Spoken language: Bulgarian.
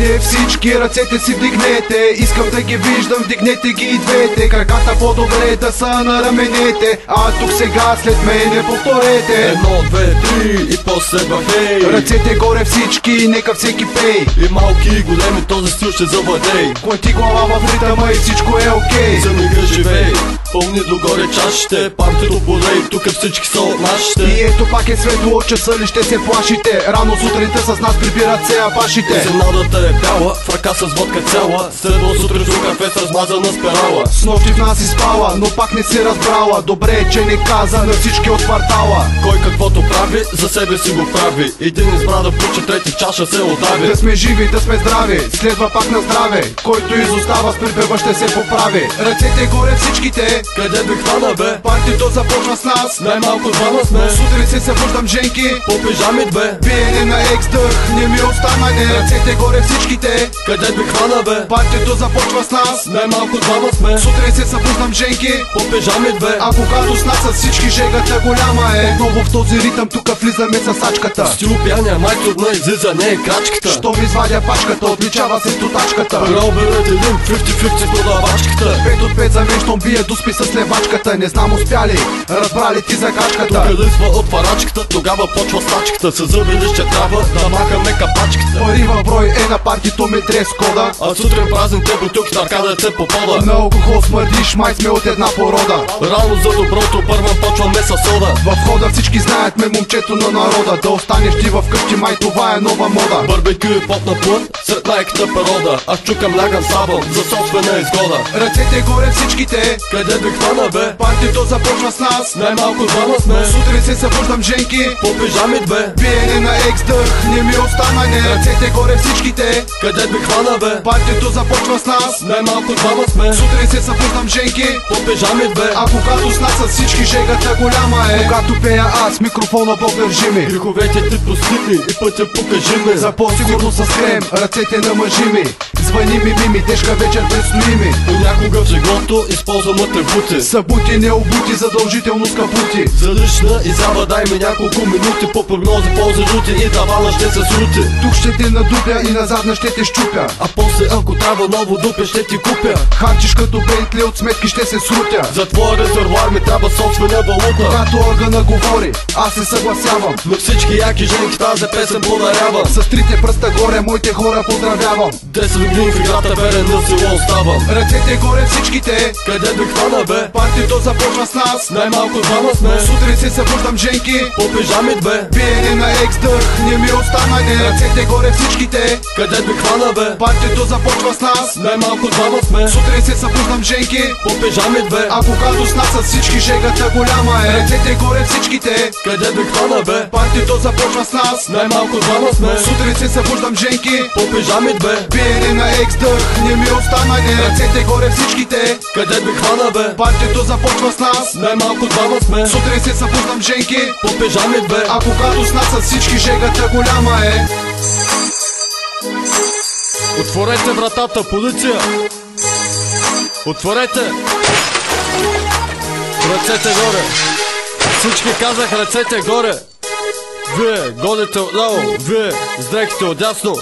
горе всички, ръцете си вдигнете. Искам да ги виждам, вдигнете ги и двете. Краката по-добре да са на раменете. А тук сега след мене повторете. 1, 2, 3 и после хей. Ръцете горе всички, нека всеки пей. И малки и големи този стил ще завладей. Клати глава в ритъма и всичко е окей. За мига живей, пълни догоре чашите. Партито полей, тук всички са от нашите. И ето пак е светло, от часа ли ще се плашите. Рано сутринта с нас прибират се апашите. Изненадата е бяла, в ръка с водка цяла. Седно сутрешно кафе с размазана спирала. С нощи в нас изпала, но пак не си разбрала. Добре е, че не каза на всички от квартала. Кой каквото прави, за себе си го прави. Един избра да пуче, трети в чаша се отдави. Да сме живи, да сме здрави, следва пак на здраве. Който изостава с припева ще се поправи. Ръцете горе всичките, къде би хвана бе? партито започва с нас. Най-малко двама сме. Сутрин се събуждам женки, по пижами две. биене на екс-дъх, не ми остана не. Ръцете горе всичките, къде би хвана бе? партито започва с нас. Най-малко двама сме. Сутрин се събуждам женки, по пижами две. а когато с нас с всички жегата голяма е. Отново в този ритъм тук влизаме с сачката. Стил пяня, май трудна излиза, не е крачката. Що ми извадя пачката, отличава се с тотачката. Роберът един, 50-50 продавачката. 5 от 5 за мен, щом бие доспи с левачката. Не знам успяли, разбрали ти за качката. Тук лисва от парачката, тогава почва стачката. С зъби ще трябва да махаме капачката. Пари в брой е на партито ми дрес кода. А сутрин празен те бутилки на аркадата по пода. На алкохол смърдиш, май сме от една порода. Рано за доброто първа почваме с сода. В хода всички знаят ме момчето на народа. Да останеш ти в къщи, май това е нова мода. Барбекю и пот на плът, сред майката парода. Аз чукам лягам сабъл за собствена изгода. Ръцете горе всичките, къде би хвана бе? партито започва с нас. Най-малко двама сме. Сутрин се събуждам женки, по пижами две. биене на екс-дъх, не ми остана не. Ръцете горе всичките, къде би хвана бе? партито започва с нас. Най-малко двама сме. Сутрин се събуждам женки, по пижами две. а когато с нас с всички жегата голяма е. Когато пея аз, микрофона Бог държи ми. Греховете ти прости и пътя покажи ме. За по-сигурно с крем, ръцете на мъжи ми. Звъни ми мими, тежка вечер предстои ми. Понякога в жеглото използвам атрибути. Събути, не обути, задължително с капути. За лична изява дай ми няколко минути. По прогнози полза жути и тавана ще се срути. Тук ще те надупя и назадна ще те щупя. А после ако трябва ново дупе ще ти купя. Харчиш като Бентли, от сметки ще се срутя. За твоя резервуар ми трябва собствена валута. Когато органа говори, аз се съгласявам. Но всички яки женки тази песен подарявам. С трите пръста горе моите хора поздравявам. 10 години в играта верен на село оставам. Ръцете горе всичките, къде би хвана бе? партито започва с нас. Най-малко двама сме. Сутрин се събуждам женки, по пижами две. биене на екс-дъх, не ми остана не. Ръцете горе всичките, къде би хвана бе? партито започва с нас. Най-малко двама сме. Сутрин се събуждам женки, по пижами две. а когато с нас с всички жегата голяма е. Ръцете горе всичките, къде би хвана бе? партито започва с нас. Най-малко двама сме. Сутрин се събуждам женки, по пижами две. биене на екс-дъх, не ми остана не. Ръцете горе всичките, къде би хвана бе? партито започва с нас. Най-малко двама сме. Сутрин се събуждам женки, по пижами две. а когато с нас с всички жегата голяма е. Отворете вратата, полиция! Отворете! Ръцете горе! Всички казах ръцете горе! Вие гоните отляво, вие с дрехите отдясно!